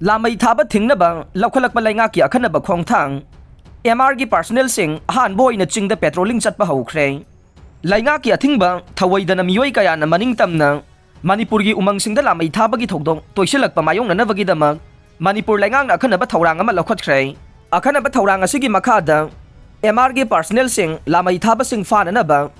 Lammei Thaba Thingnaba Loukhatlakpa Leingakki Akhannaba Khongthang MR gi personnel sing Ahanba oina chingda patrolling chatpa haukhre. Leingakki athingba thawaidana miyoi kaya na maning tamna Manipur gi umang singda Lammei Thaba gi thodong toisilakpa mayongnanabagi damak Manipur Leingakna Akhannaba thorang ama lokhatkre. Akhannaba thorang asigi makhada MR gi personnel sing Lammei Thaba sing fananaba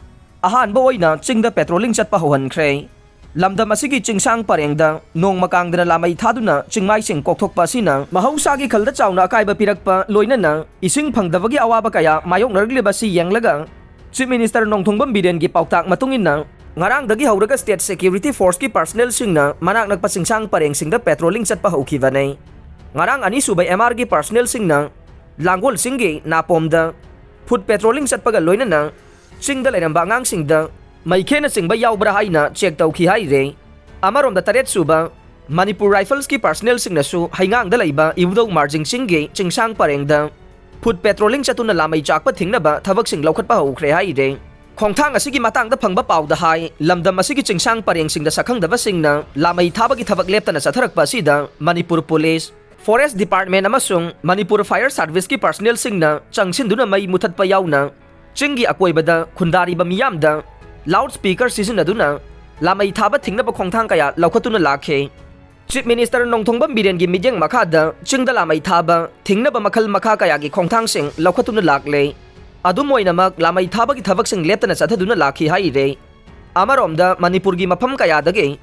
Ahanba oina chingda patrolling chatpa hauhankre. Lamdam asigi chingsang parengda nong makangdana Lammei thaduna chingmai sing kokthokpa sina mahausagi khalda chauna kaiba pirakpa loinana ising phangdabagi awaba kaya mayoknargliba si yenglaga Chief Minister Nongthongbam Biren gi pautak matungina ngarangdagi hauraga State Security Force ki personnel singna manak nagpa chingsang pareng singda patrolling chatpa haukhibane. Ngarang ani subay MR gi personnel singna langgol singgi napomda food patrolling chatpaga loinana singda lairamba angang singda Maikena singba yaubra haina check tauki haire. Amaromda taret suba Manipur Rifles ki personnel singnasu haingang dalaiba iwdong marjing singge chingsang parengda food patrolling chatuna Lammei chakpa Thingnaba thabak sing Loukhatpa haukhre haire. Khongthang asigi matangda phangba pauda hai lamdam asigi chingsang pareng singda sakhangdaba singna Lammei Thaba gi thabak leptana satharakpa sida Manipur Police, Forest Department amasung Manipur Fire Service ki personnel singna changsinduna mai muthatpa yauna chingi akoibada khundariba miyamda loudspeaker sisinaduna Lammei Thaba Thingnaba Khongthang kaya laukhatuna lakhe. Chief Minister Nongthongbam Biren gi mijeng makhada chingda Lammei Thaba Thingnaba makhal makha kaya gi khongthang sing laukhatuna lakle. Adum oinamak Lammei Thaba gi thabak sing leptana sathaduna lakhi haire. Amaromda Manipur gi mafam kaya dage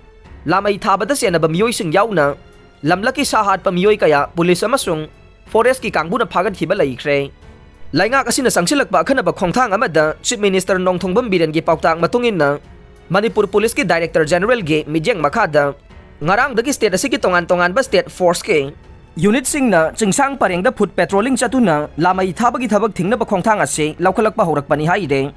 Lammei Thaba da senaba miyoi sing yauna lamlaki sahat pa miyoi kaya police amasung forest ki kangbuna phagat khiba laikre. Laingak asina sangsilakpa Akhannaba Khongthang amada Chief Minister Nongthongbam Biren gi pautak matungina Manipur Police ki Director General gi mijeng makhada ngarang dagi state asigi tongan-tongan ba state force ke unit singna chingsang parengda food patrolling chatuna Lammei Thaba gi thabak Thingnaba Khongthang ase Loukhatlakpa horakpani haire.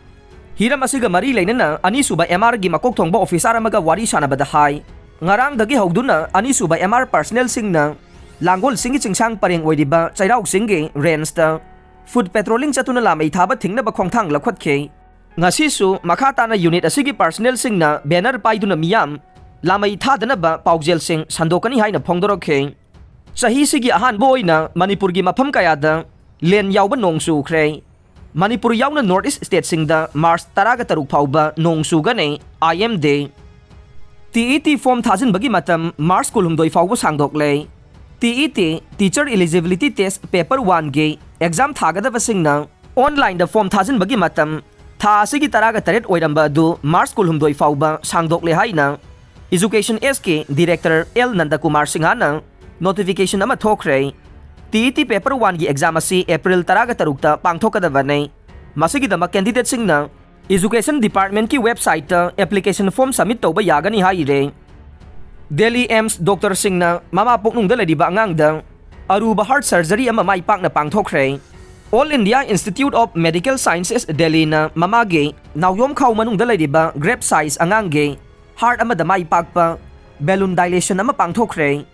Hiram asiga mari leinana ani suba MR gi makok thongba officer amaga wari sanabada hai ngarang dagi hogduna ani suba MR personnel singna langgol singi chingsang pareng oidiba chairau singge range ta food patrolling chatuna Lammei Thaba Thingnaba Khongthang lakhatkhe. Ngasisu makhatana unit asigi personnel singna banner paiduna miyam Lammei thadanaba paujel sing sandokani haina phongdorokhe. Sahi sigi Ahanba oina Manipur gi mafam kayada len yauba nongsu khre. Manipur yauna North East state singda March 13 phauba nongsu gane IM day. TET form thajin bagi matam March 12 phauba sangdokle. TET Teacher Eligibility Test Paper 1 ge exam thagadaba singna online da form thajin bagi matam tha asigi taraga taret oiramba adu March 12 phauba sangdokle haina Education SK Director L Nandakumar Singhana notification ama thokre. TET Paper 1 gi exam asi April 13 ta pangthokadabane. Masigi dama candidate singna Education Department ki website ta application form submit tawba yagani haire. Delhi AIMS Dr. Singna mama poknung daladiba angangda aruba heart surgery ama mai pakna pangthokre. All India Institute of Medical Sciences Delhi na mamage nawyom khaw manung daladiba grape size angangge heart ama damai pakpa balloon dilation ama pangthokre.